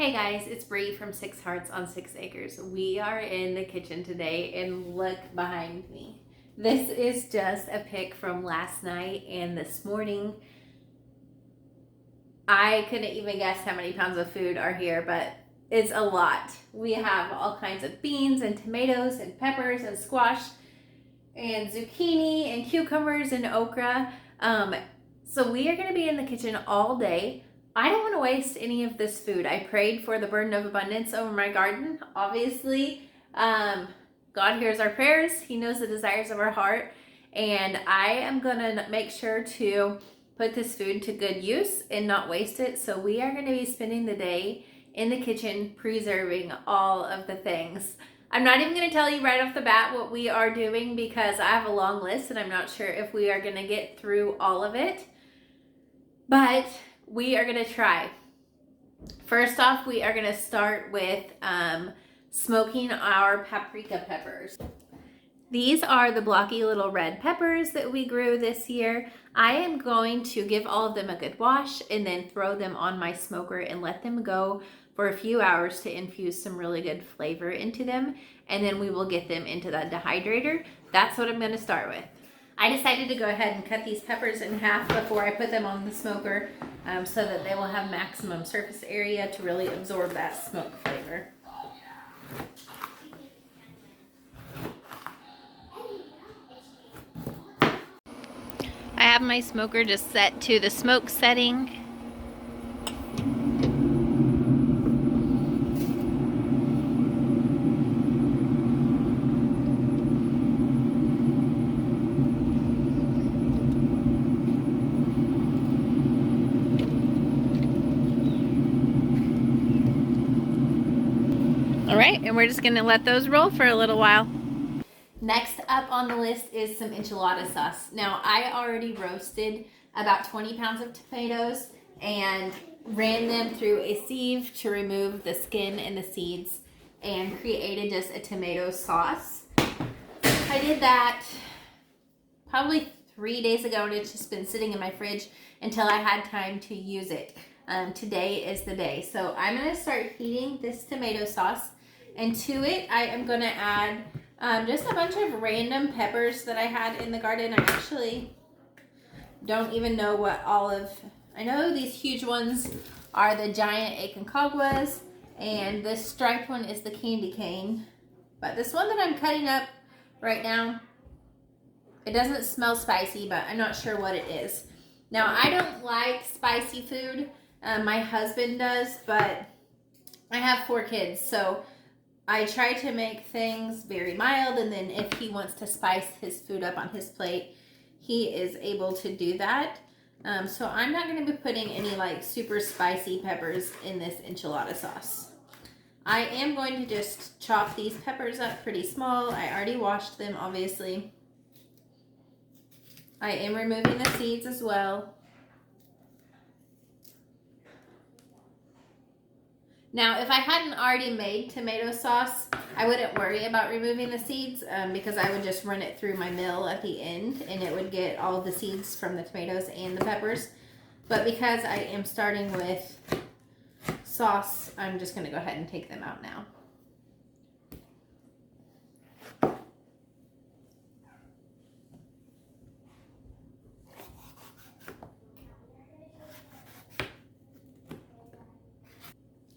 Hey guys, it's Bree from 6 Hearts on 6 Acres. We are in the kitchen today and look behind me. This is just a pic from last night and this morning. I couldn't even guess how many pounds of food are here, but it's a lot. We have all kinds of beans and tomatoes and peppers and squash and zucchini and cucumbers and okra. So we are going to be in the kitchen all day. I don't want to waste any of this food. I prayed for the burden of abundance over my garden. Obviously, God hears our prayers. He knows the desires of our heart. And I am going to make sure to put this food to good use and not waste it. So we are going to be spending the day in the kitchen preserving all of the things. I'm not even going to tell you right off the bat what we are doing because I have a long list and I'm not sure if we are going to get through all of it. But we are going to try. First off, we are going to start with smoking our paprika peppers. These are the blocky little red peppers that we grew this year. I am going to give all of them a good wash and then throw them on my smoker and let them go for a few hours to infuse some really good flavor into them. And then we will get them into the dehydrator. That's what I'm going to start with. I decided to go ahead and cut these peppers in half before I put them on the smoker so that they will have maximum surface area to really absorb that smoke flavor. I have my smoker just set to the smoke setting. All right, and we're just gonna let those roll for a little while. Next up on the list is some enchilada sauce. Now, I already roasted about 20 pounds of tomatoes and ran them through a sieve to remove the skin and the seeds and created just a tomato sauce. I did that probably 3 days ago and it's just been sitting in my fridge until I had time to use it. Today is the day. So I'm gonna start heating this tomato sauce, and to it I am gonna add just a bunch of random peppers that I had in the garden. I actually don't even know what I know these huge ones are the giant Aconcagua, and this striped one is the candy cane. But this one that I'm cutting up right now, it doesn't smell spicy, but I'm not sure what it is. Now, I don't like spicy food. My husband does, but I have 4 kids, so I try to make things very mild, and then if he wants to spice his food up on his plate, he is able to do that. So I'm not going to be putting any like super spicy peppers in this enchilada sauce. I am going to just chop these peppers up pretty small. I already washed them, obviously. I am removing the seeds as well. Now, if I hadn't already made tomato sauce, I wouldn't worry about removing the seeds because I would just run it through my mill at the end and it would get all of the seeds from the tomatoes and the peppers. But because I am starting with sauce, I'm just going to go ahead and take them out now.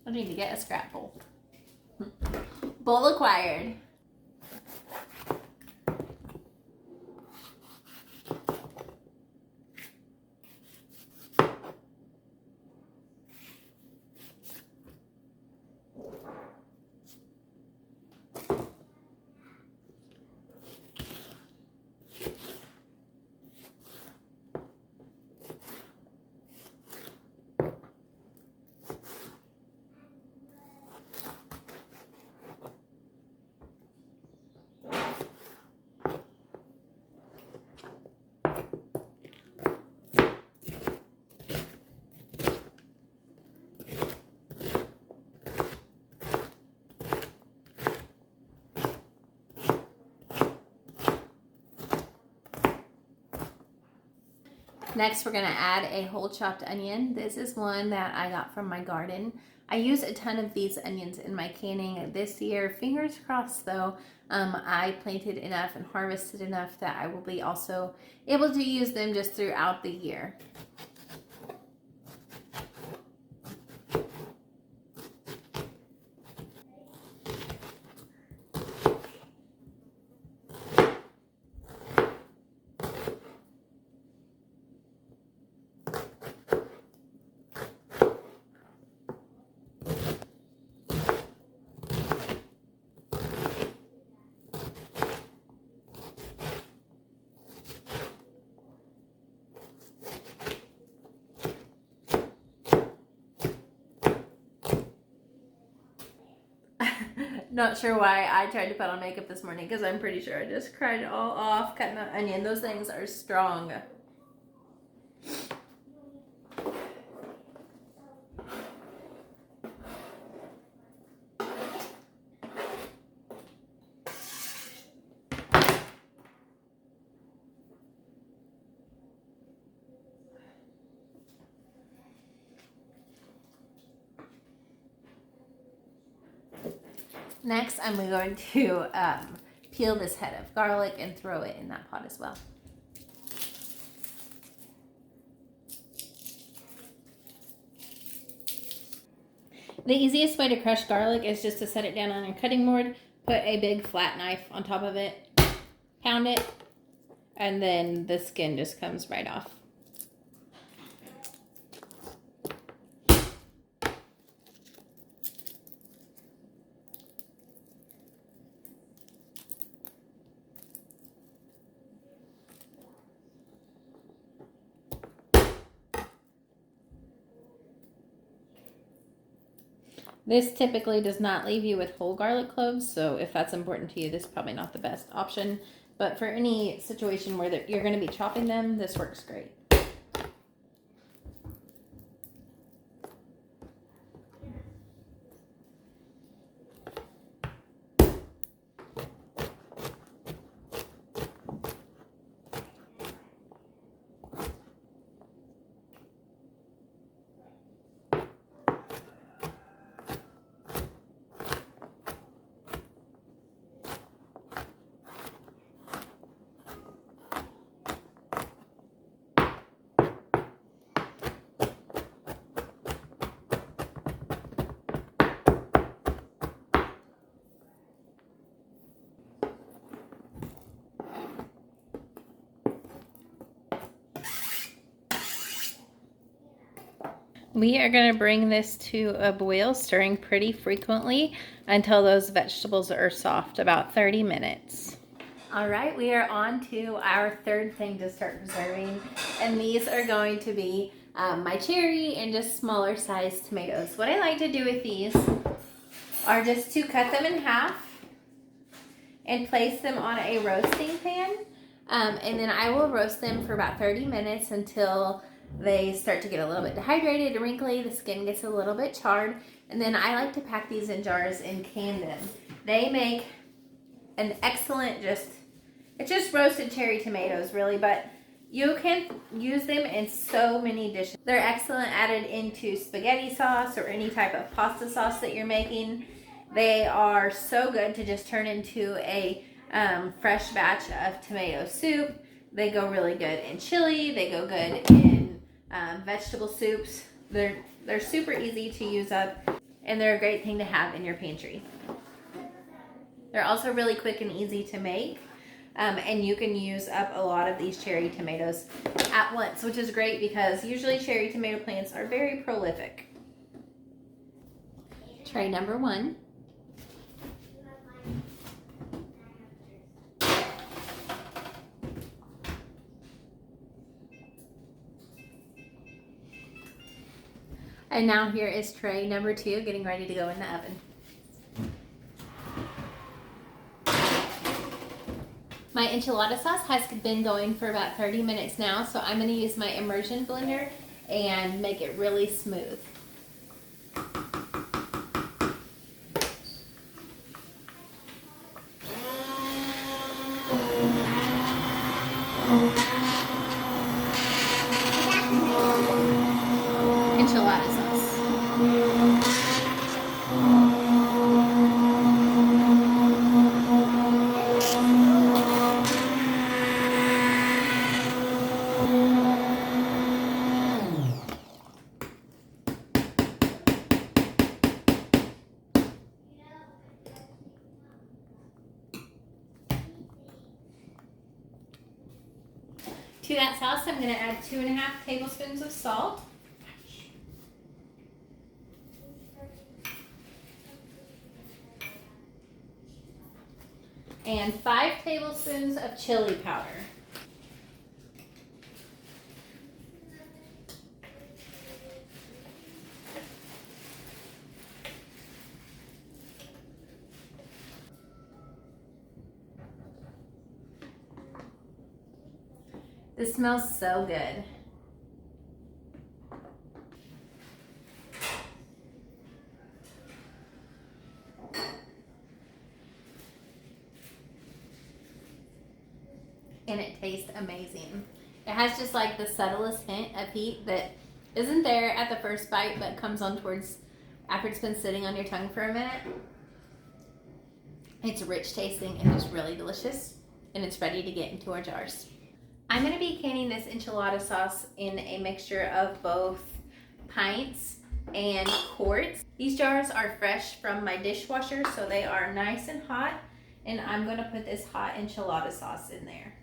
I need to get a scrap bowl. Bowl acquired. Next, we're gonna add a whole chopped onion. This is one that I got from my garden. I use a ton of these onions in my canning this year. Fingers crossed though, I planted enough and harvested enough that I will be also able to use them just throughout the year. Not sure why I tried to put on makeup this morning because I'm pretty sure I just cried it all off cutting that onion. Those things are strong. Next, I'm going to peel this head of garlic and throw it in that pot as well. The easiest way to crush garlic is just to set it down on your cutting board, put a big flat knife on top of it, pound it, and then the skin just comes right off. This typically does not leave you with whole garlic cloves, so if that's important to you, this is probably not the best option. But for any situation where you're going to be chopping them, this works great. We are going to bring this to a boil, stirring pretty frequently until those vegetables are soft, about 30 minutes. All right, we are on to our third thing to start preserving, and these are going to be my cherry and just smaller sized tomatoes. What I like to do with these are just to cut them in half and place them on a roasting pan, and then I will roast them for about 30 minutes until they start to get a little bit dehydrated and wrinkly. The skin gets a little bit charred, and then I like to pack these in jars and can them. They make an excellent it's just roasted cherry tomatoes really, but you can use them in so many dishes. They're excellent added into spaghetti sauce or any type of pasta sauce that you're making. They are so good to just turn into a fresh batch of tomato soup. They go really good in chili. They go good in vegetable soups. They're super easy to use up, and they're a great thing to have in your pantry. They're also really quick and easy to make, and you can use up a lot of these cherry tomatoes at once, which is great because usually cherry tomato plants are very prolific. Tray number 1. And now here is tray number 2, getting ready to go in the oven. My enchilada sauce has been going for about 30 minutes now, so I'm going to use my immersion blender and make it really smooth. Enchilada sauce. To that sauce, I'm going to add 2.5 tablespoons of salt. And 5 tablespoons of chili powder. This smells so good. And it tastes amazing. It has just like the subtlest hint of heat that isn't there at the first bite, but comes on towards after it's been sitting on your tongue for a minute. It's rich tasting and just really delicious, and it's ready to get into our jars. I'm going to be canning this enchilada sauce in a mixture of both pints and quarts. These jars are fresh from my dishwasher, so they are nice and hot, and I'm going to put this hot enchilada sauce in there.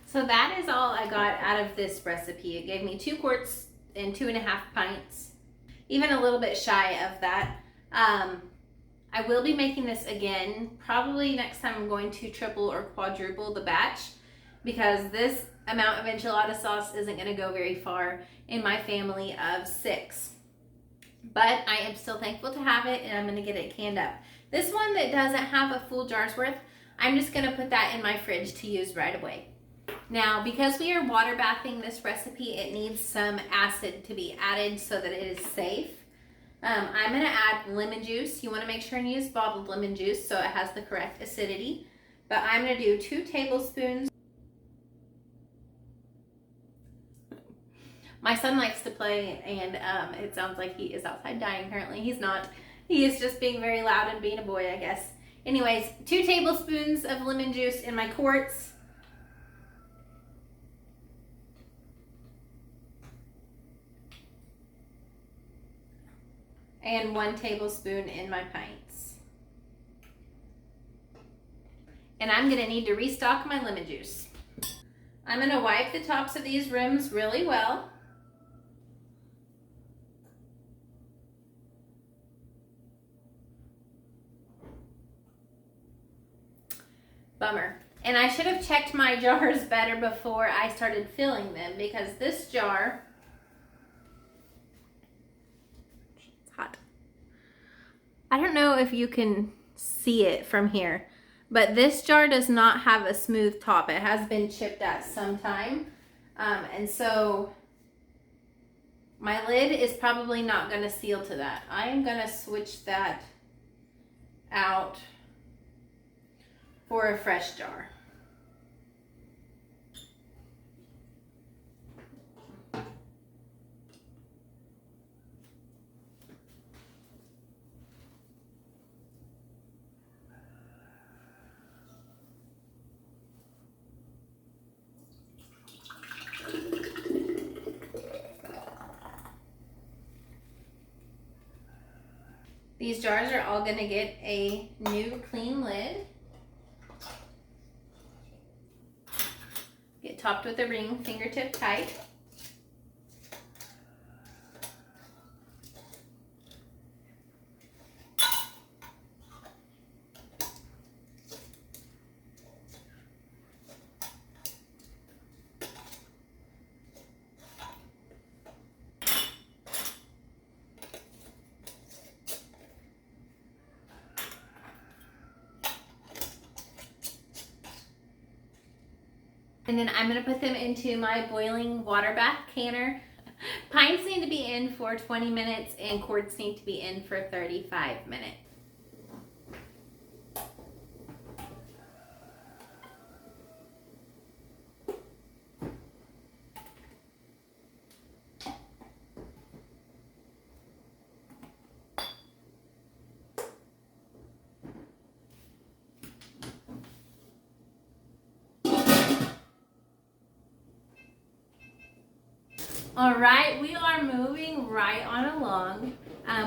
So that is all I got out of this recipe. It gave me 2 quarts and 2.5 pints, even a little bit shy of that. I will be making this again. Probably next time I'm going to triple or quadruple the batch, because this amount of enchilada sauce isn't going to go very far in my family of 6. But I am still thankful to have it, and I'm going to get it canned up. This one that doesn't have a full jar's worth, I'm just going to put that in my fridge to use right away. Now, because we are water bathing this recipe, it needs some acid to be added so that it is safe. I'm going to add lemon juice. You want to make sure and use bottled lemon juice so it has the correct acidity. But I'm going to do 2 tablespoons. My son likes to play, and it sounds like he is outside dying currently. He's not. He is just being very loud and being a boy, I guess. Anyways, 2 tablespoons of lemon juice in my quarts. And 1 tablespoon in my pints. And I'm going to need to restock my lemon juice. I'm going to wipe the tops of these rims really well. Bummer. And I should have checked my jars better before I started filling them, because this jar, hot. I don't know if you can see it from here, but this jar does not have a smooth top. It has been chipped at some time. And so my lid is probably not going to seal to that. I am going to switch that out for a fresh jar. These jars are all going to get a new clean lid. Get topped with a ring, fingertip tight. And then I'm gonna put them into my boiling water bath canner. Pints need to be in for 20 minutes and quarts need to be in for 35 minutes. All right, we are moving right on along.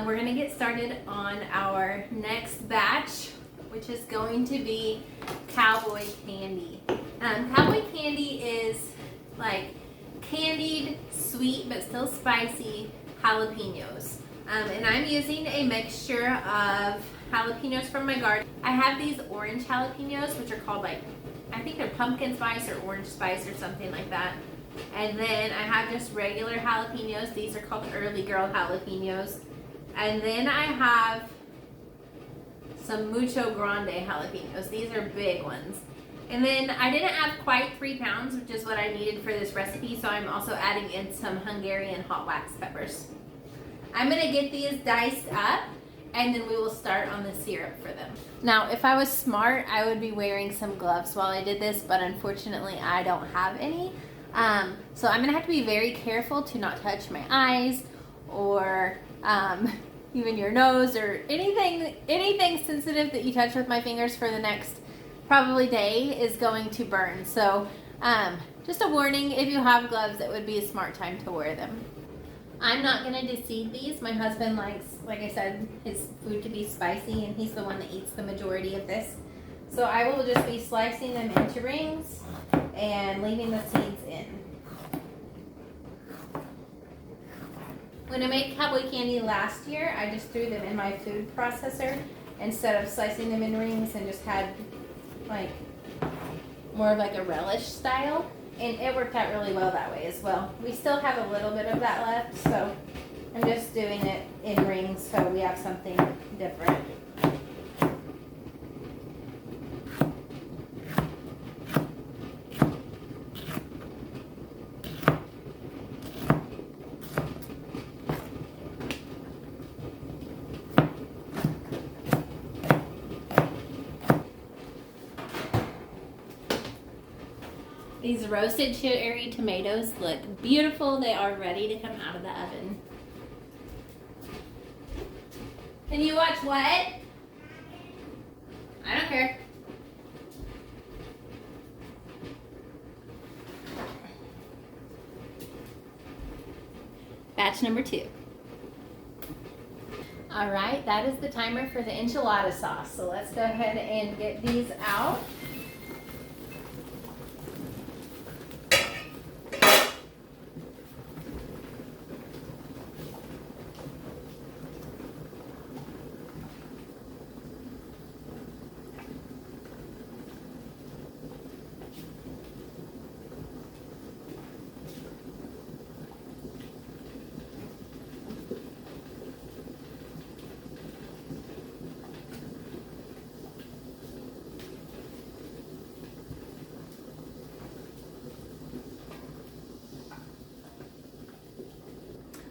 We're gonna get started on our next batch, which is going to be cowboy candy. Cowboy candy is like candied, sweet, but still spicy jalapenos. And I'm using a mixture of jalapenos from my garden. I have these orange jalapenos, which are called like, I think they're pumpkin spice or orange spice or something like that. And then I have just regular jalapenos. These are called early girl jalapenos. And then I have some mucho grande jalapenos. These are big ones. And then I didn't add quite 3 pounds, which is what I needed for this recipe. So I'm also adding in some Hungarian hot wax peppers. I'm gonna get these diced up and then we will start on the syrup for them. Now, if I was smart, I would be wearing some gloves while I did this, but unfortunately I don't have any. So I'm gonna have to be very careful to not touch my eyes or even your nose or anything sensitive that you touch with my fingers for the next probably day is going to burn. So just a warning, if you have gloves, it would be a smart time to wear them. I'm not gonna deseed these. My husband likes, like I said, his food to be spicy, and he's the one that eats the majority of this. So I will just be slicing them into rings and leaving the seeds in. When I made cowboy candy last year, I just threw them in my food processor instead of slicing them in rings and just had like more of like a relish style, and it worked out really well that way as well. We still have a little bit of that left, so I'm just doing it in rings so we have something different. These roasted cherry tomatoes look beautiful. They are ready to come out of the oven. Can you watch what? I don't care. Batch number 2. All right, that is the timer for the enchilada sauce. So let's go ahead and get these out.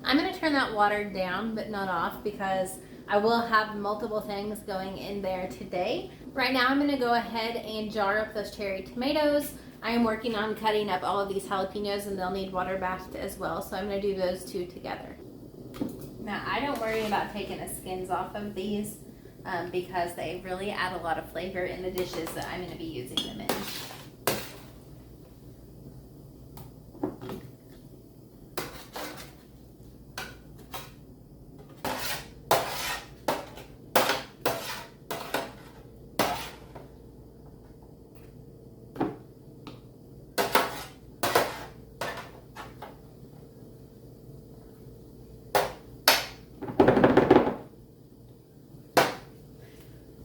I'm going to turn that water down but not off because I will have multiple things going in there today. Right now I'm going to go ahead and jar up those cherry tomatoes. I am working on cutting up all of these jalapenos and they'll need water bathed as well, so I'm going to do those 2 together. Now I don't worry about taking the skins off of these because they really add a lot of flavor in the dishes that I'm going to be using them in.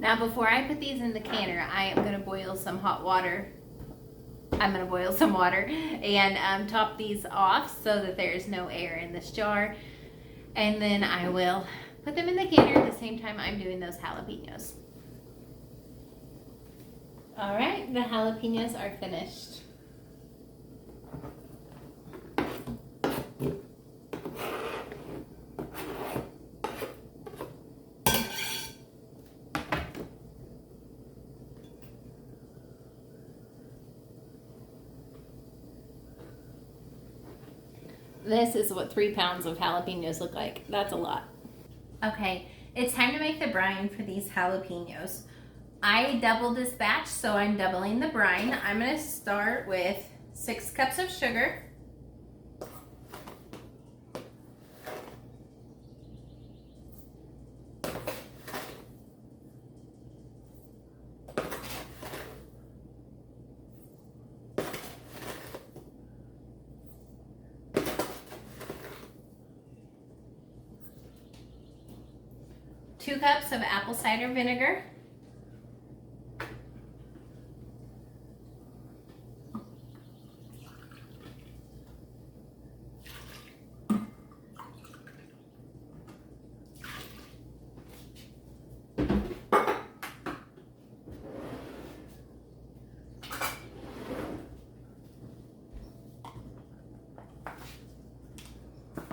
Now before I put these in the canner, I am going to boil some hot water. I'm going to boil some water and top these off so that there is no air in this jar. And then I will put them in the canner at the same time I'm doing those jalapenos. All right, the jalapenos are finished. This is what 3 pounds of jalapenos look like. That's a lot. Okay, it's time to make the brine for these jalapenos. I doubled this batch, so I'm doubling the brine. I'm gonna start with 6 cups of sugar. Two cups of apple cider vinegar.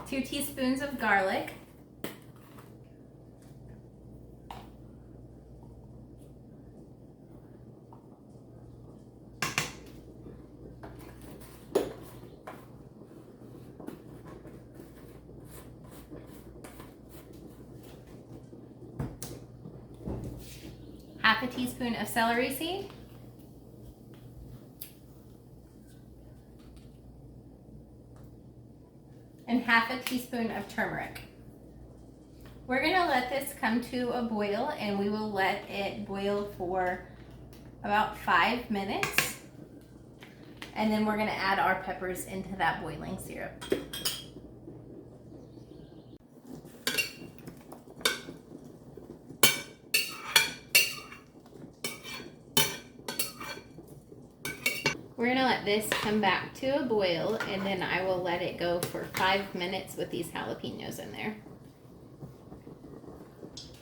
2 teaspoons of garlic. Half a teaspoon of celery seed. And half a teaspoon of turmeric. We're gonna let this come to a boil, and we will let it boil for about 5 minutes. And then we're gonna add our peppers into that boiling syrup. We're gonna let this come back to a boil, and then I will let it go for 5 minutes with these jalapenos in there.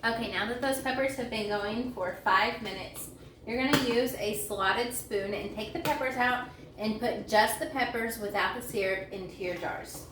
Okay, now that those peppers have been going for 5 minutes, you're gonna use a slotted spoon and take the peppers out and put just the peppers without the syrup into your jars.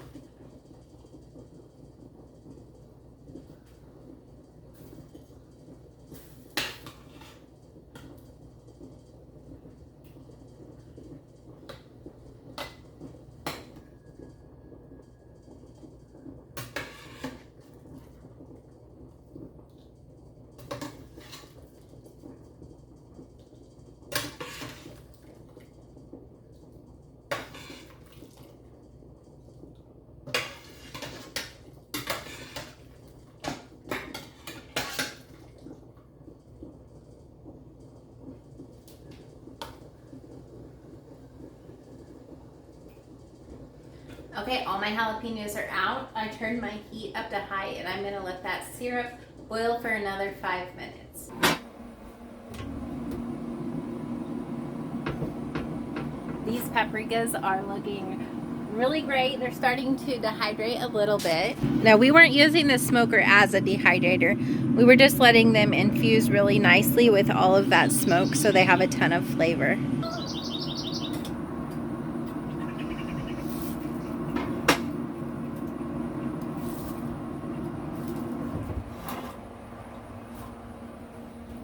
Okay, all my jalapenos are out. I turned my heat up to high, and I'm gonna let that syrup boil for another 5 minutes. These paprikas are looking really great. They're starting to dehydrate a little bit. Now, we weren't using the smoker as a dehydrator. We were just letting them infuse really nicely with all of that smoke so they have a ton of flavor.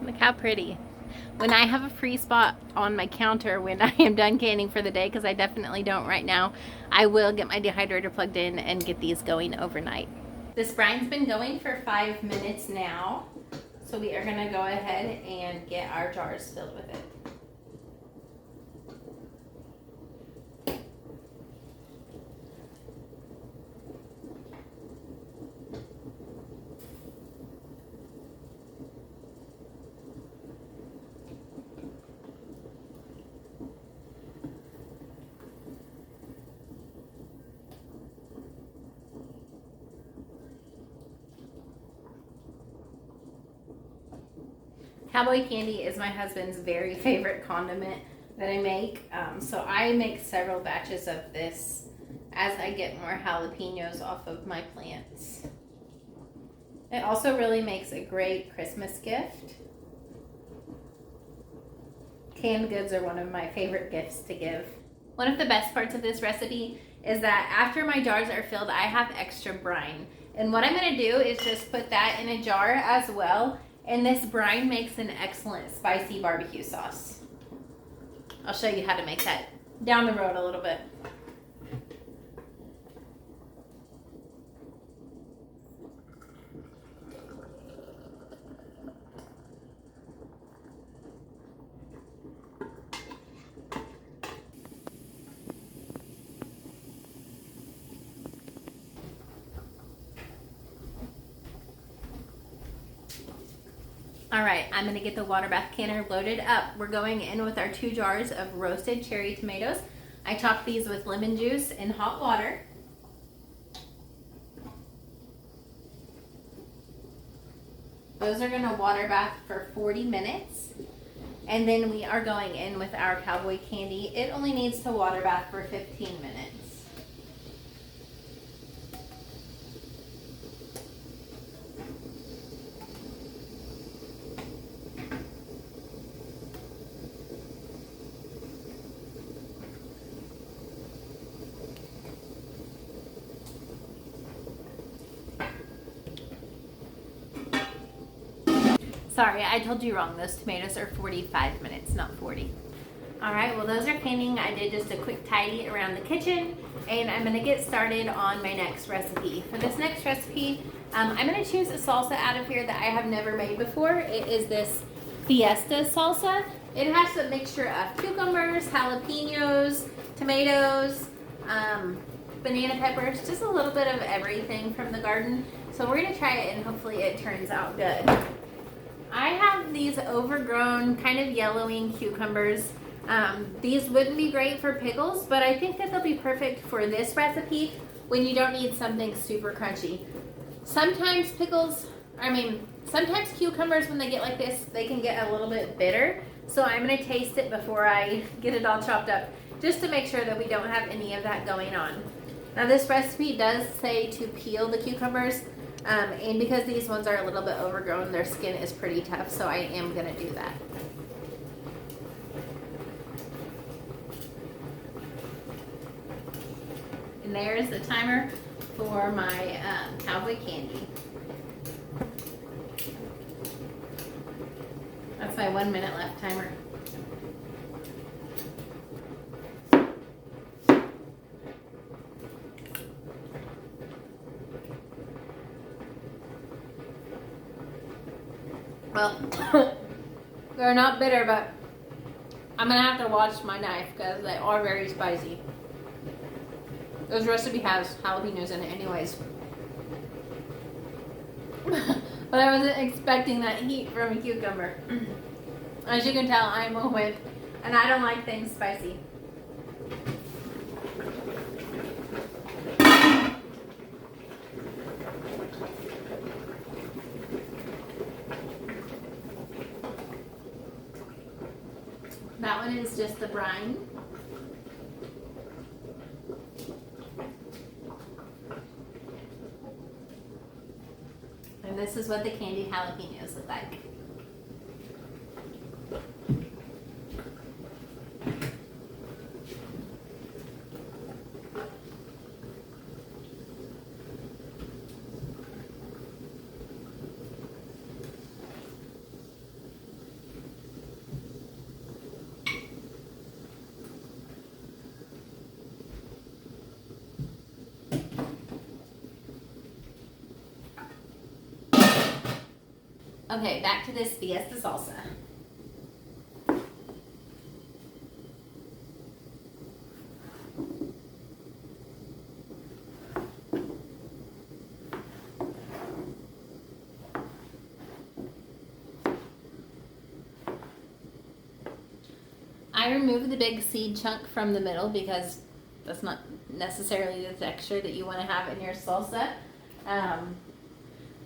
Look how pretty. When I have a free spot on my counter when I am done canning for the day, because I definitely don't right now, I will get my dehydrator plugged in and get these going overnight. This brine's been going for 5 minutes now, so we are gonna go ahead and get our jars filled with it. Cowboy candy is my husband's very favorite condiment that I make. So I make several batches of this as I get more jalapenos off of my plants. It also really makes a great Christmas gift. Canned goods are one of my favorite gifts to give. One of the best parts of this recipe is that after my jars are filled, I have extra brine. And what I'm gonna do is just put that in a jar as well. And this brine makes an excellent spicy barbecue sauce. I'll show you how to make that down the road a little bit. All right, I'm gonna get the water bath canner loaded up. We're going in with our 2 jars of roasted cherry tomatoes. I chopped these with lemon juice and hot water. Those are gonna water bath for 40 minutes. And then we are going in with our cowboy candy. It only needs to water bath for 15 minutes. Sorry, I told you wrong. Those tomatoes are 45 minutes, not 40. All right, well, those are canning. I did just a quick tidy around the kitchen, and I'm gonna get started on my next recipe. For this next recipe, I'm gonna choose a salsa out of here that I have never made before. It is this Fiesta salsa. It has a mixture of cucumbers, jalapenos, tomatoes, banana peppers, just a little bit of everything from the garden. So we're gonna try it and hopefully it turns out good. I have these overgrown, kind of yellowing cucumbers. These wouldn't be great for pickles, but I think that they'll be perfect for this recipe when you don't need something super crunchy. Sometimes sometimes cucumbers, when they get like this, they can get a little bit bitter. So I'm gonna taste it before I get it all chopped up, just to make sure that we don't have any of that going on. Now this recipe does say to peel the cucumbers, and because these ones are a little bit overgrown, their skin is pretty tough, so I am gonna do that. And there's the timer for my cowboy candy. That's my 1 minute left timer. Well, they're not bitter, but I'm gonna have to watch my knife because they are very spicy. This recipe has jalapenos in it anyways. But I wasn't expecting that heat from a cucumber. As you can tell, I'm a wimp and I don't like things spicy. That one is just the brine. And this is what the candied jalapenos look like. Okay, back to this Fiesta salsa. I removed the big seed chunk from the middle because that's not necessarily the texture that you want to have in your salsa.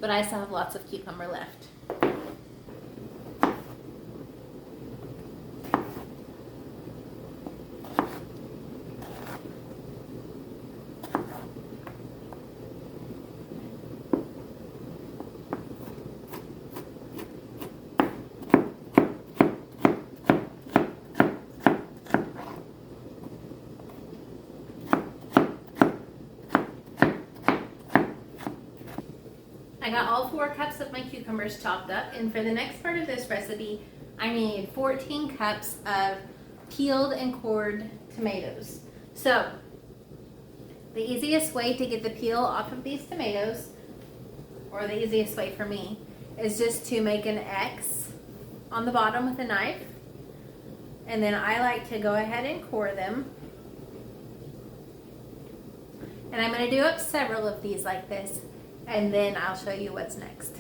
But I still have lots of cucumber left. I got all 4 cups of my cucumbers chopped up, and for the next part of this recipe, I need 14 cups of peeled and cored tomatoes. So, the easiest way to get the peel off of these tomatoes, or the easiest way for me, is just to make an X on the bottom with a knife, and then I like to go ahead and core them. And I'm going to do up several of these like this, and then I'll show you what's next.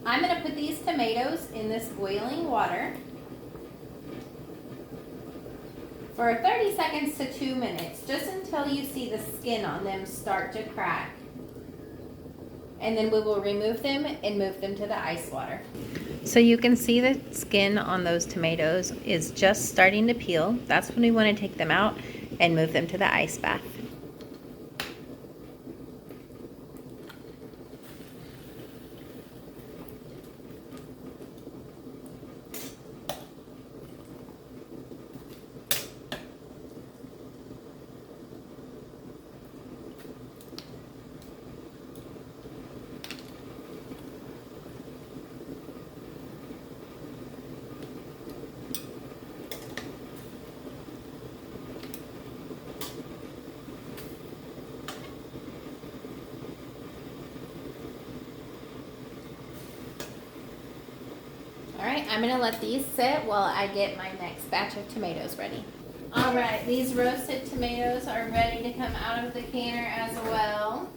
I'm gonna put these tomatoes in this boiling water for 30 seconds to 2 minutes, just until you see the skin on them start to crack. And then we will remove them and move them to the ice water. So you can see the skin on those tomatoes is just starting to peel. That's when we want to take them out and move them to the ice bath. Alright, I'm going to let these sit while I get my next batch of tomatoes ready. Alright, these roasted tomatoes are ready to come out of the canner as well.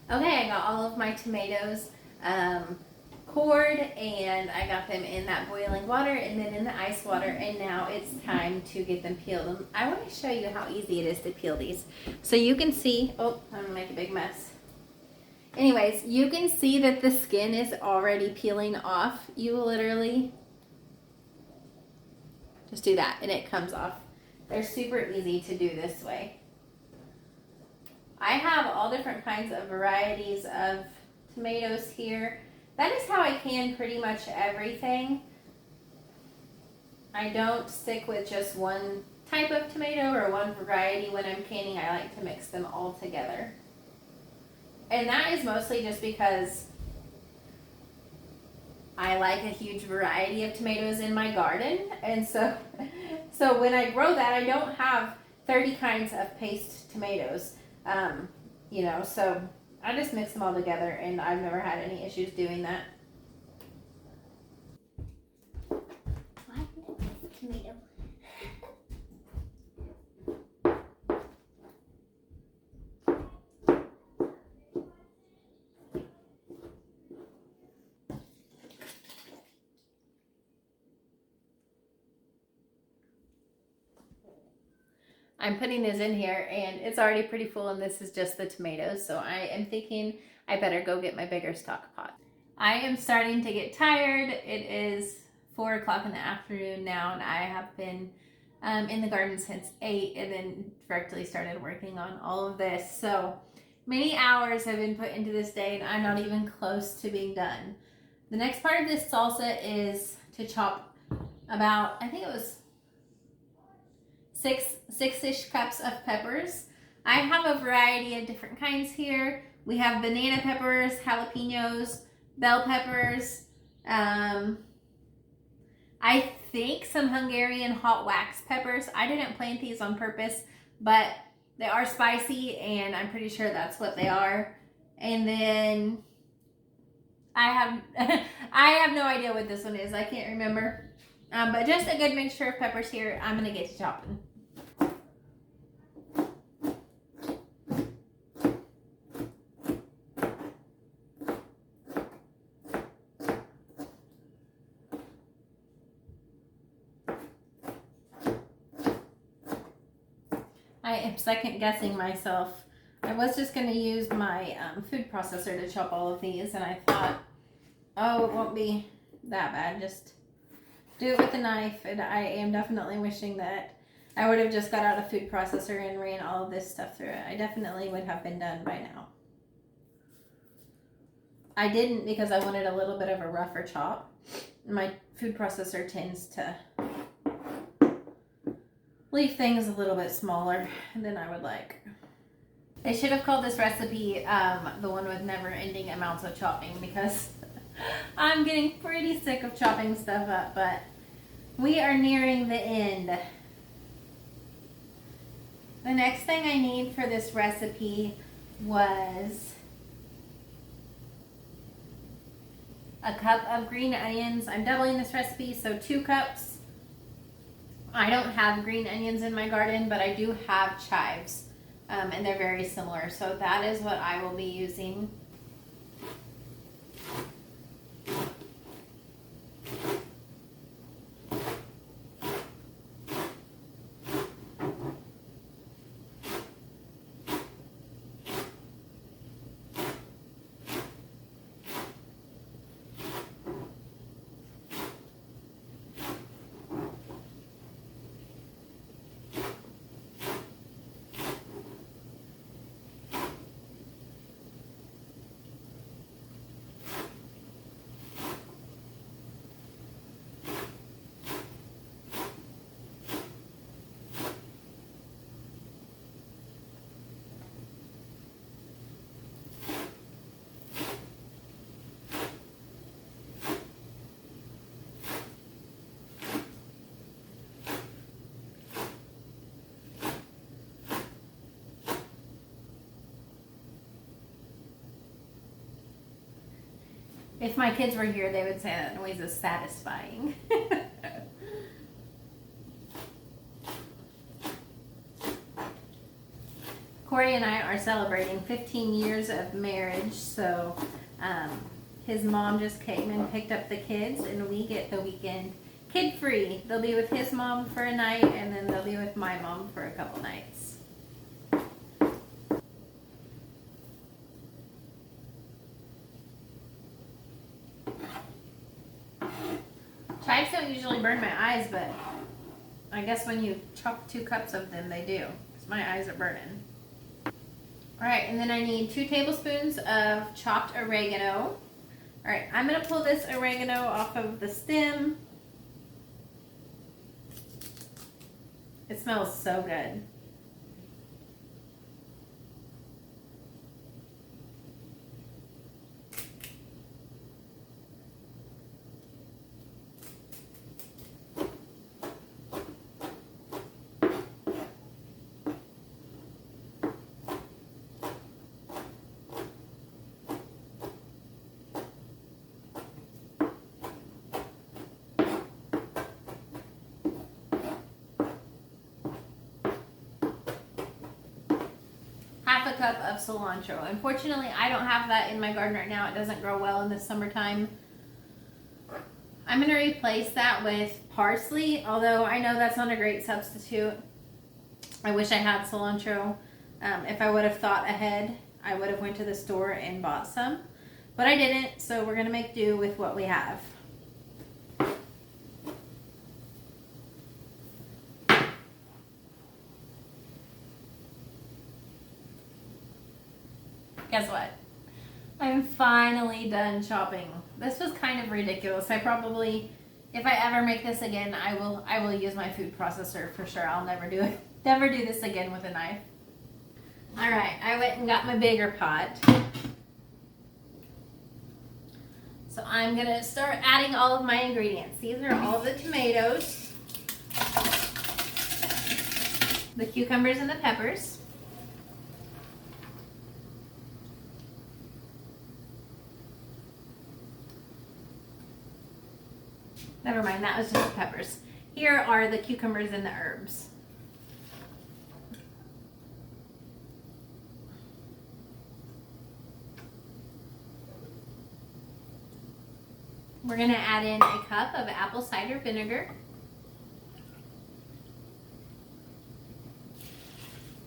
Okay, I got all of my tomatoes cored, and I got them in that boiling water and then in the ice water, and now it's time to get them peeled. I want to show you how easy it is to peel these. So you can see, oh, I'm gonna make a big mess. Anyways, you can see that the skin is already peeling off. You literally just do that and it comes off. They're super easy to do this way. I have all different kinds of varieties of tomatoes here. That is how I can pretty much everything. I don't stick with just one type of tomato or one variety when I'm canning. I like to mix them all together. And that is mostly just because I like a huge variety of tomatoes in my garden. And so when I grow that, I don't have 30 kinds of paste tomatoes. You know, so I just mix them all together, and I've never had any issues doing that. Tomato. I'm putting this in here and it's already pretty full, and this is just the tomatoes. So I am thinking I better go get my bigger stock pot. I am starting to get tired. It is 4 o'clock in the afternoon now, and I have been in the garden since 8 and then directly started working on all of this. So many hours have been put into this day, and I'm not even close to being done. The next part of this salsa is to chop about, I think it was six-ish cups of peppers. I have a variety of different kinds here. We have banana peppers, jalapenos, bell peppers, I think some Hungarian hot wax peppers. I didn't plant these on purpose, but they are spicy, and I'm pretty sure that's what they are. And then I have I have no idea what this one is. I can't remember. But just a good mixture of peppers here. I'm gonna get to chopping. I am second guessing myself. I was just going to use my food processor to chop all of these, and I thought, oh, it won't be that bad. Just do it with a knife, and I am definitely wishing that I would have just got out a food processor and ran all of this stuff through it. I definitely would have been done by now. I didn't because I wanted a little bit of a rougher chop. My food processor tends to leave things a little bit smaller than I would like. They should have called this recipe the one with never-ending amounts of chopping, because I'm getting pretty sick of chopping stuff up, but we are nearing the end. The next thing I need for this recipe was a cup of green onions. I'm doubling this recipe, so 2 cups. I don't have green onions in my garden, but I do have chives, and they're very similar. So that is what I will be using. If my kids were here, they would say that noise is satisfying. Corey and I are celebrating 15 years of marriage, so his mom just came and picked up the kids, and we get the weekend kid-free. They'll be with his mom for a night, and then they'll be with my mom for a couple nights. Chives don't usually burn my eyes, but I guess when you chop 2 cups of them, they do, because my eyes are burning. Alright, and then I need 2 tablespoons of chopped oregano. Alright, I'm going to pull this oregano off of the stem. It smells so good. Half a cup of cilantro. Unfortunately, I don't have that in my garden right now. It doesn't grow well in the summertime. I'm going to replace that with parsley, although I know that's not a great substitute. I wish I had cilantro. If I would have thought ahead, I would have went to the store and bought some, but I didn't, so we're going to make do with what we have. Guess what? I'm finally done chopping. This was kind of ridiculous. I probably, if I ever make this again, I will use my food processor for sure. I'll never do it. Never do this again with a knife. All right, I went and got my bigger pot. So I'm gonna start adding all of my ingredients. These are all the tomatoes, the cucumbers and the peppers. Never mind, that was just the peppers. Here are the cucumbers and the herbs. We're gonna add in a cup of apple cider vinegar.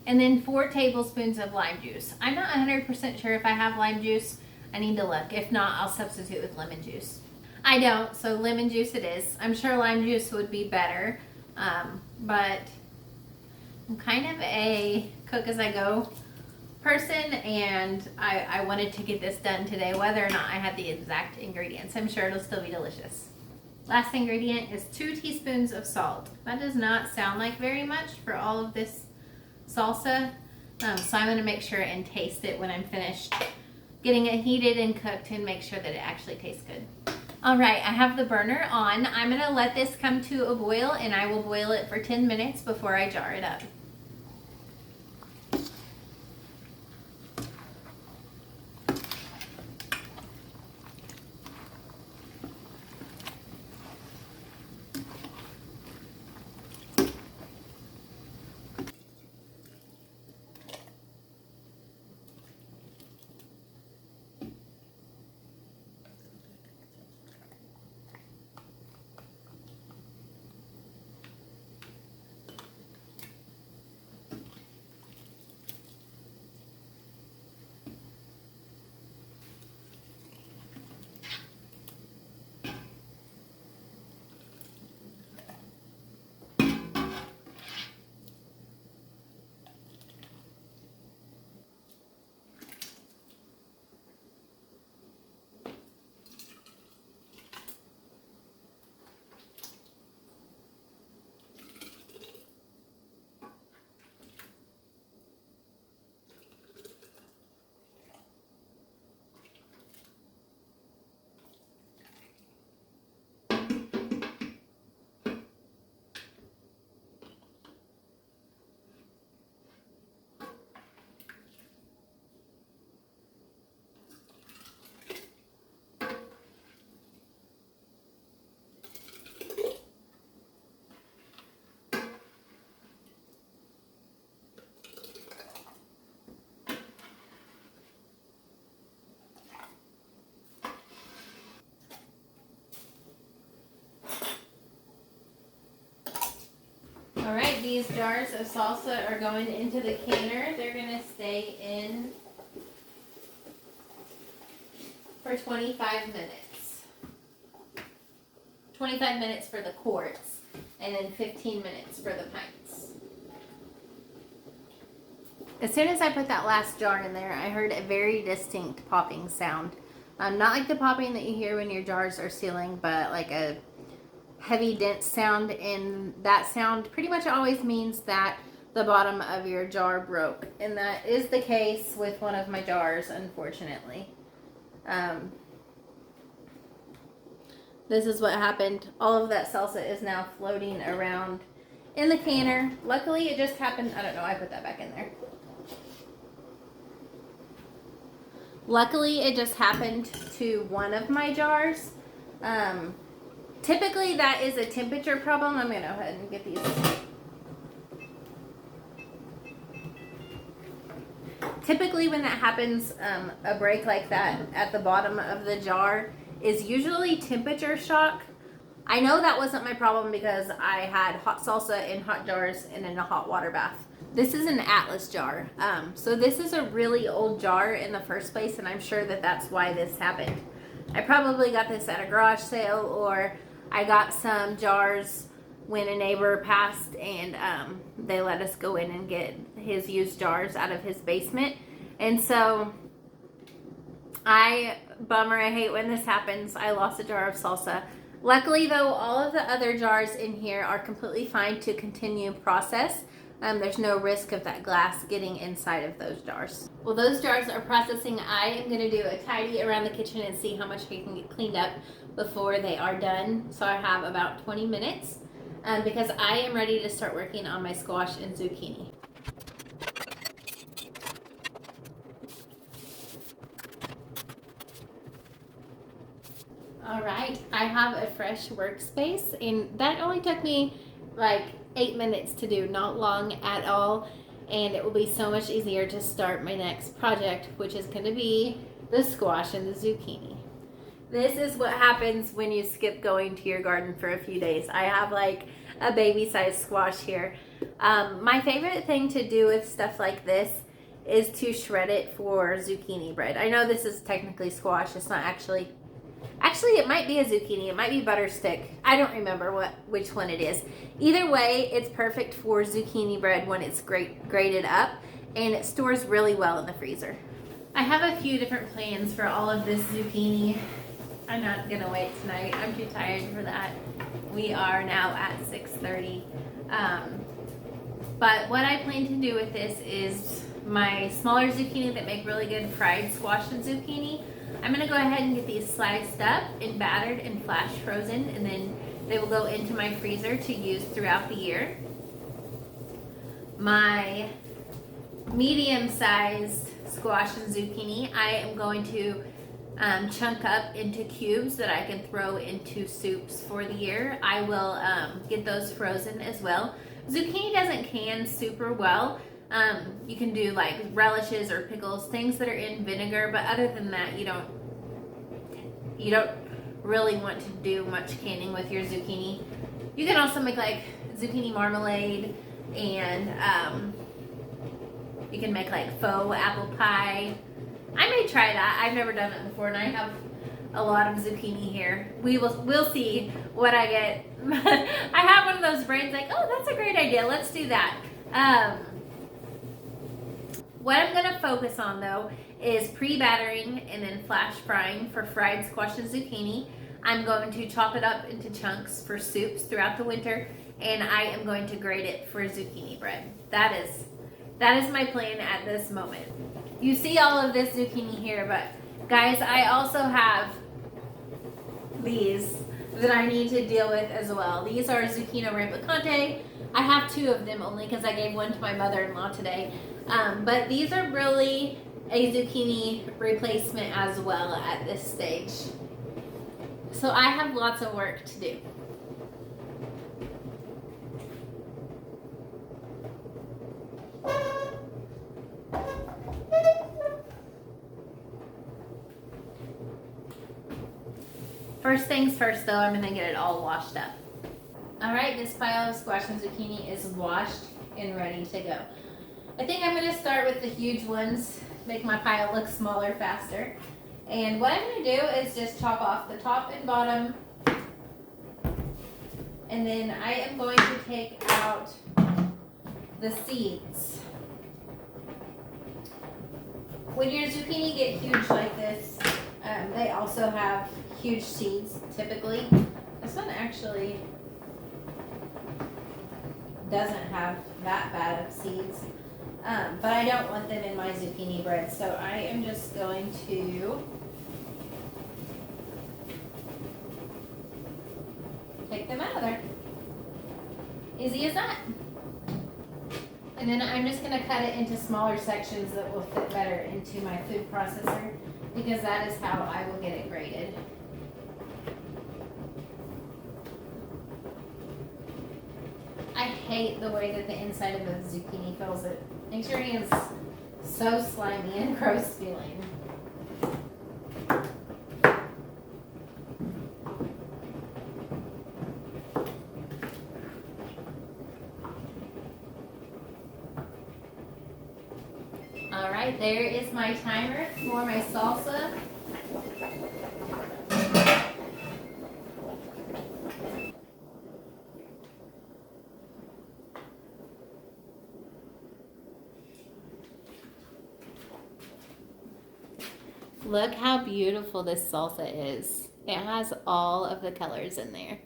And then 4 tablespoons of lime juice. I'm not 100% sure if I have lime juice. I need to look. If not, I'll substitute with lemon juice. I don't, so lemon juice it is. I'm sure lime juice would be better, but I'm kind of a cook-as-I-go person, and I wanted to get this done today, whether or not I had the exact ingredients. I'm sure it'll still be delicious. Last ingredient is 2 teaspoons of salt. That does not sound like very much for all of this salsa, so I'm going to make sure and taste it when I'm finished getting it heated and cooked and make sure that it actually tastes good. Alright, I have the burner on. I'm going to let this come to a boil, and I will boil it for 10 minutes before I jar it up. These jars of salsa are going into the canner. They're going to stay in for 25 minutes. 25 minutes for the quarts, and then 15 minutes for the pints. As soon as I put that last jar in there, I heard a very distinct popping sound. Not like the popping that you hear when your jars are sealing, but like a heavy, dense sound. And that sound pretty much always means that the bottom of your jar broke. And that is the case with one of my jars, unfortunately. This is what happened. All of that salsa is now floating around in the canner. Luckily, it just happened. I don't know. I put that back in there. Luckily, it just happened to one of my jars. Typically, that is a temperature problem. I'm going to go ahead and get these. Typically, when that happens, a break like that at the bottom of the jar is usually temperature shock. I know that wasn't my problem because I had hot salsa in hot jars and in a hot water bath. This is an Atlas jar. So this is a really old jar in the first place, and I'm sure that that's why this happened. I probably got this at a garage sale, or I got some jars when a neighbor passed and they let us go in and get his used jars out of his basement. And so bummer, I hate when this happens. I lost a jar of salsa. Luckily though, all of the other jars in here are completely fine to continue process. There's no risk of that glass getting inside of those jars. Well, those jars are processing. I am going to do a tidy around the kitchen and see how much we can get cleaned up before they are done. So I have about 20 minutes because I am ready to start working on my squash and zucchini. All right, I have a fresh workspace, and that only took me like 8 minutes to do, not long at all, and it will be so much easier to start my next project, which is going to be the squash and the zucchini. This is what happens when you skip going to your garden for a few days. I have like a baby-sized squash here. My favorite thing to do with stuff like this is to shred it for zucchini bread. I know this is technically squash. It's not actually it might be a zucchini. It might be butter stick. I don't remember which one it is. Either way, it's perfect for zucchini bread when it's grated up, and it stores really well in the freezer. I have a few different plans for all of this zucchini. I'm not gonna wait tonight. I'm too tired for that. We are now at 6:30. But what I plan to do with this is my smaller zucchini that make really good fried squash and zucchini. I'm going to go ahead and get these sliced up and battered and flash frozen, and then they will go into my freezer to use throughout the year. My medium-sized squash and zucchini, I am going to chunk up into cubes that I can throw into soups for the year. I will get those frozen as well. Zucchini doesn't can super well. You can do like relishes or pickles, things that are in vinegar, but other than that, you don't really want to do much canning with your zucchini. You can also make like zucchini marmalade, and you can make like faux apple pie. I may try that. I've never done it before, and I have a lot of zucchini here. We'll see what I get. I have one of those brains like, oh, that's a great idea. Let's do that. What I'm going to focus on though is pre-battering and then flash frying for fried squash and zucchini. I'm going to chop it up into chunks for soups throughout the winter, and I am going to grate it for zucchini bread. That is my plan at this moment. You see all of this zucchini here, but guys, I also have these that I need to deal with as well. These are zucchini rampicante. I have 2 of them only because I gave one to my mother-in-law today. But these are really a zucchini replacement as well at this stage. So I have lots of work to do. First things first though, I'm going to get it all washed up. All right, this pile of squash and zucchini is washed and ready to go. I think I'm gonna start with the huge ones, make my pile look smaller faster. And what I'm gonna do is just chop off the top and bottom. And then I am going to take out the seeds. When your zucchini get huge like this, they also have huge seeds typically. This one actually doesn't have that bad of seeds, but I don't want them in my zucchini bread, so I am just going to take them out of there. Easy as that. And then I'm just going to cut it into smaller sections that will fit better into my food processor, because that is how I will get it grated. I hate the way that the inside of the zucchini feels. It makes your hands so slimy and gross feeling. All right, there is my timer for my salsa. Look how beautiful this salsa is. It has all of the colors in there.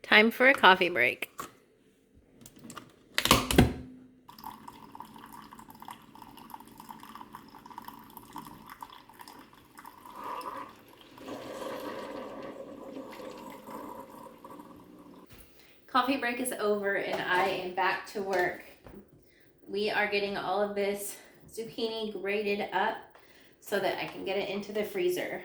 Time for a coffee break. Coffee break is over and I am back to work. We are getting all of this zucchini grated up so that I can get it into the freezer.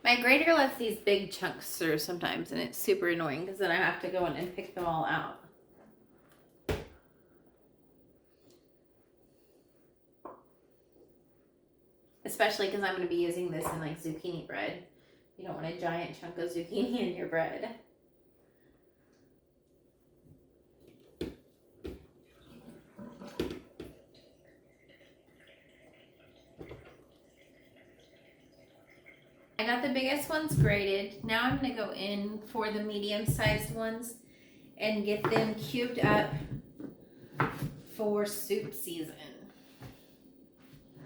My grater lets these big chunks through sometimes, and it's super annoying because then I have to go in and pick them all out. Especially because I'm going to be using this in like zucchini bread. You don't want a giant chunk of zucchini in your bread. I got the biggest ones grated. Now I'm going to go in for the medium-sized ones and get them cubed up for soup season.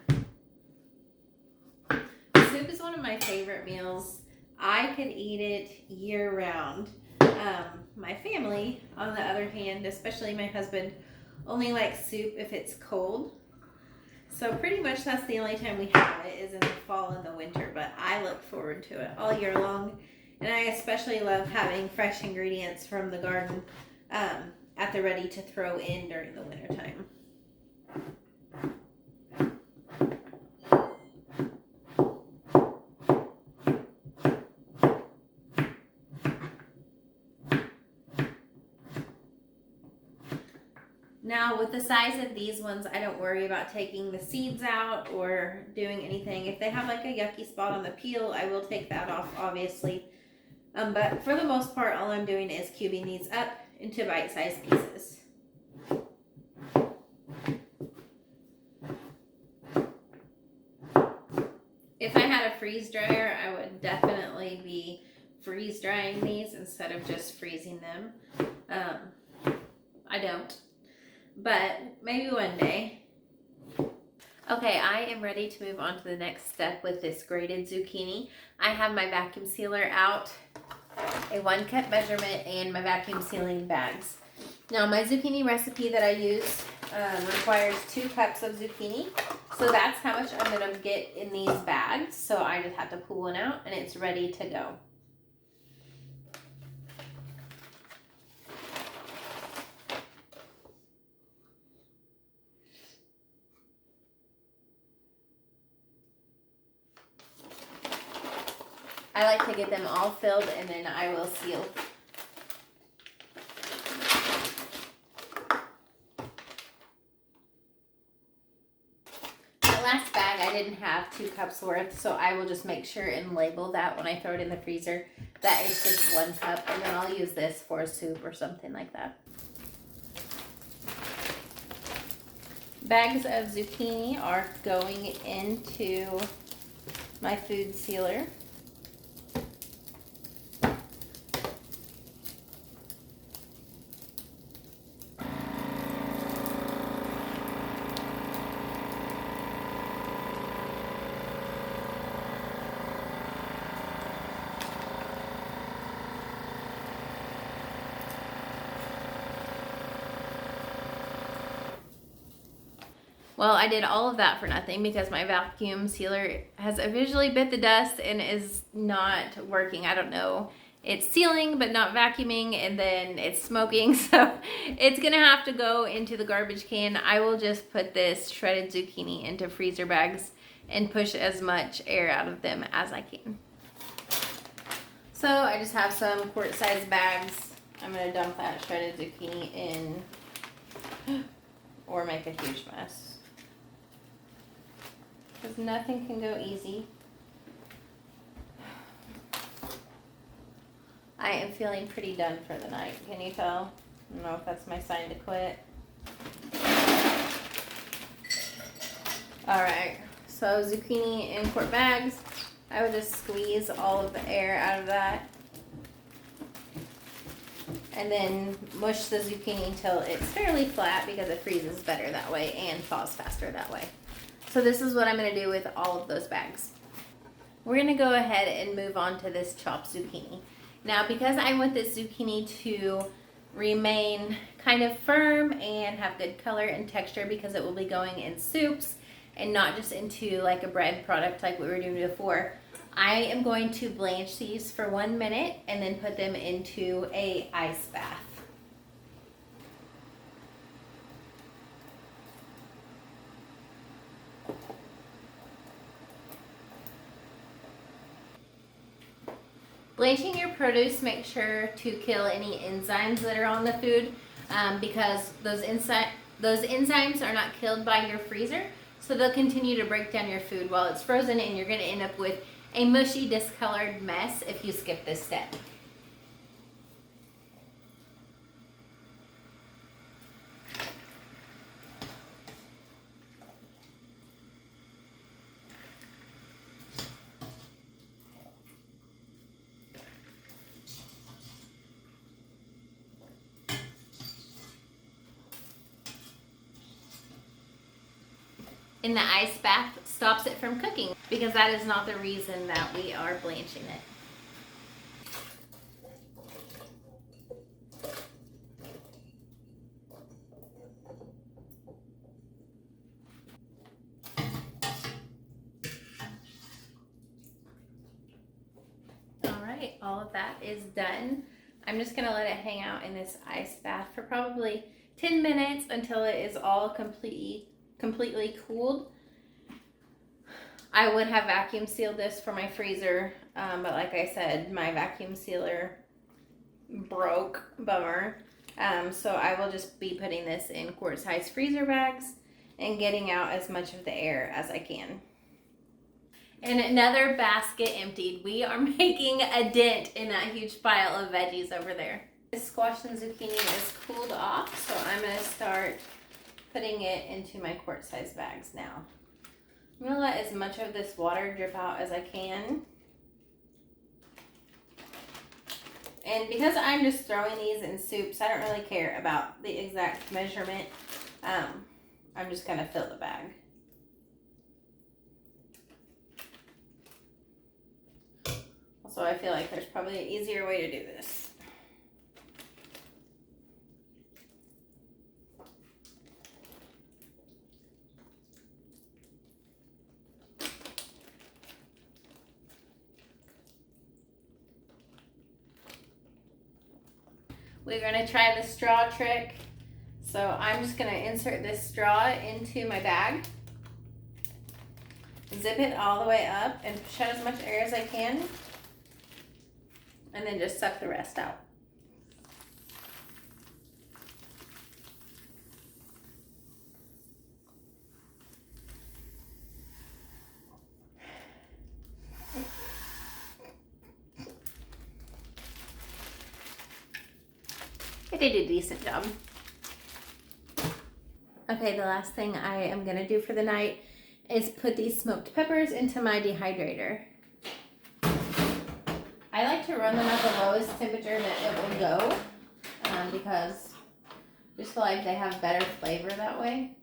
Soup is one of my favorite meals. I could eat it year-round. My family, on the other hand, especially my husband, only likes soup if it's cold. So pretty much that's the only time we have it, is in the fall and the winter, but I look forward to it all year long. And I especially love having fresh ingredients from the garden at the ready to throw in during the winter time. Now with the size of these ones, I don't worry about taking the seeds out or doing anything. If they have like a yucky spot on the peel, I will take that off, obviously. But for the most part, all I'm doing is cubing these up into bite-sized pieces. If I had a freeze dryer, I would definitely be freeze drying these instead of just freezing them. I don't, but maybe one day. Okay, I am ready to move on to the next step with this grated zucchini. I have my vacuum sealer out, a 1 cup measurement, and my vacuum sealing bags. Now my zucchini recipe that I use requires 2 cups of zucchini. So that's how much I'm gonna get in these bags. So I just have to pull one out and it's ready to go. I like to get them all filled and then I will seal. The last bag I didn't have 2 cups worth, so I will just make sure and label that when I throw it in the freezer that it's just 1 cup, and then I'll use this for soup or something like that. Bags of zucchini are going into my food sealer. Well, I did all of that for nothing because my vacuum sealer has officially bit the dust and is not working. I don't know. It's sealing but not vacuuming, and then it's smoking, so it's gonna have to go into the garbage can. I will just put this shredded zucchini into freezer bags and push as much air out of them as I can. So I just have some quart-sized bags. I'm gonna dump that shredded zucchini in or make a huge mess. Because nothing can go easy. I am feeling pretty done for the night. Can you tell? I don't know if that's my sign to quit. Alright, so zucchini in quart bags. I would just squeeze all of the air out of that. And then mush the zucchini until it's fairly flat because it freezes better that way and thaws faster that way. So this is what I'm going to do with all of those bags. We're going to go ahead and move on to this chopped zucchini. Now because I want this zucchini to remain kind of firm and have good color and texture because it will be going in soups and not just into like a bread product like we were doing before, I am going to blanch these for 1 minute and then put them into a ice bath. Blanching your produce, make sure to kill any enzymes that are on the food because those enzymes are not killed by your freezer, so they'll continue to break down your food while it's frozen, and you're going to end up with a mushy, discolored mess if you skip this step. And the ice bath stops it from cooking because that is not the reason that we are blanching it. Alright, all of that is done. I'm just going to let it hang out in this ice bath for probably 10 minutes until it is all completely cooled. I would have vacuum sealed this for my freezer, but like I said, my vacuum sealer broke. Bummer. So I will just be putting this in quart-size freezer bags and getting out as much of the air as I can. And another basket emptied. We are making a dent in that huge pile of veggies over there. This squash and zucchini is cooled off, so I'm going to start putting it into my quart-size bags now. I'm going to let as much of this water drip out as I can. And because I'm just throwing these in soups, I don't really care about the exact measurement. I'm just going to fill the bag. Also, I feel like there's probably an easier way to do this. We're going to try the straw trick. So I'm just going to insert this straw into my bag, zip it all the way up, and push out as much air as I can, and then just suck the rest out. I did a decent job. Okay, the last thing I am gonna do for the night is put these smoked peppers into my dehydrator. I like to run them at the lowest temperature that it will go because I just feel like they have better flavor that way.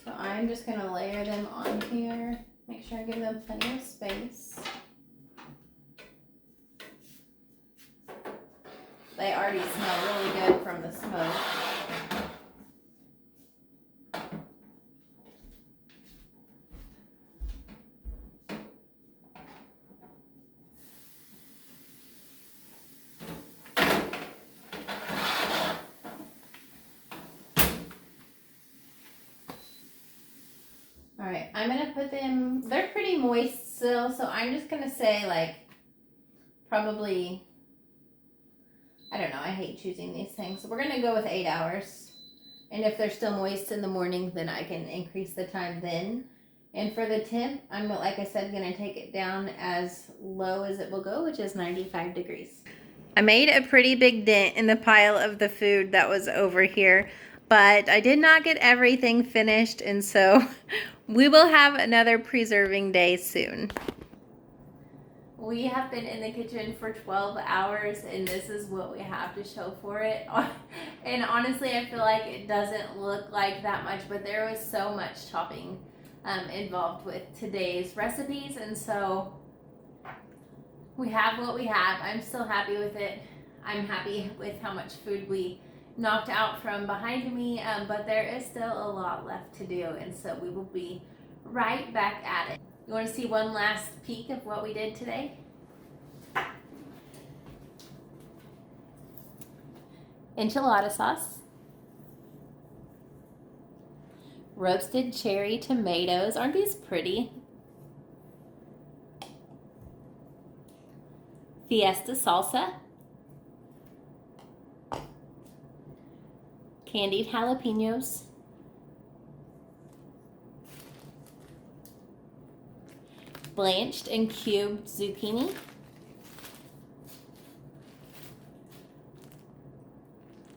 So I'm just gonna layer them on here, make sure I give them plenty of space. They already smell really good from the smoke. All right, I'm gonna put them, they're pretty moist still, so I'm just gonna say like probably, I don't know, I hate choosing these things. So we're gonna go with 8 hours. And if they're still moist in the morning, then I can increase the time then. And for the temp, I'm, like I said, gonna take it down as low as it will go, which is 95 degrees. I made a pretty big dent in the pile of the food that was over here, but I did not get everything finished, and so we will have another preserving day soon. We have been in the kitchen for 12 hours, and this is what we have to show for it. And honestly, I feel like it doesn't look like that much, but there was so much chopping involved with today's recipes, and so we have what we have. I'm still happy with it. I'm happy with how much food we knocked out from behind me, but there is still a lot left to do, and so we will be right back at it. You want to see one last peek of what we did today? Enchilada sauce, roasted cherry tomatoes. Aren't these pretty? Fiesta salsa, candied jalapenos, blanched and cubed zucchini,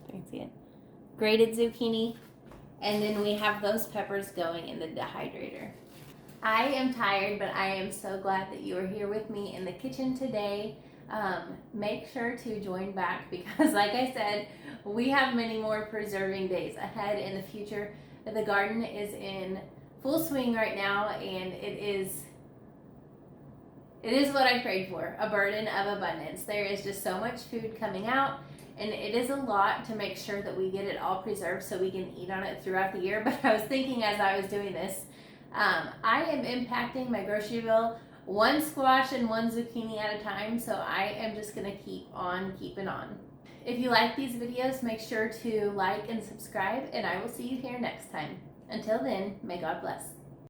I can see it, grated zucchini, and then we have those peppers going in the dehydrator. I am tired, but I am so glad that you are here with me in the kitchen today. Make sure to join back because, like I said, we have many more preserving days ahead in the future. The garden is in full swing right now, and it is what I prayed for, a burden of abundance. There is just so much food coming out, and it is a lot to make sure that we get it all preserved so we can eat on it throughout the year. But I was thinking as I was doing this, I am impacting my grocery bill one squash and one zucchini at a time, so I am just gonna keep on keeping on. If you like these videos, make sure to like and subscribe, and I will see you here next time. Until then, may God bless.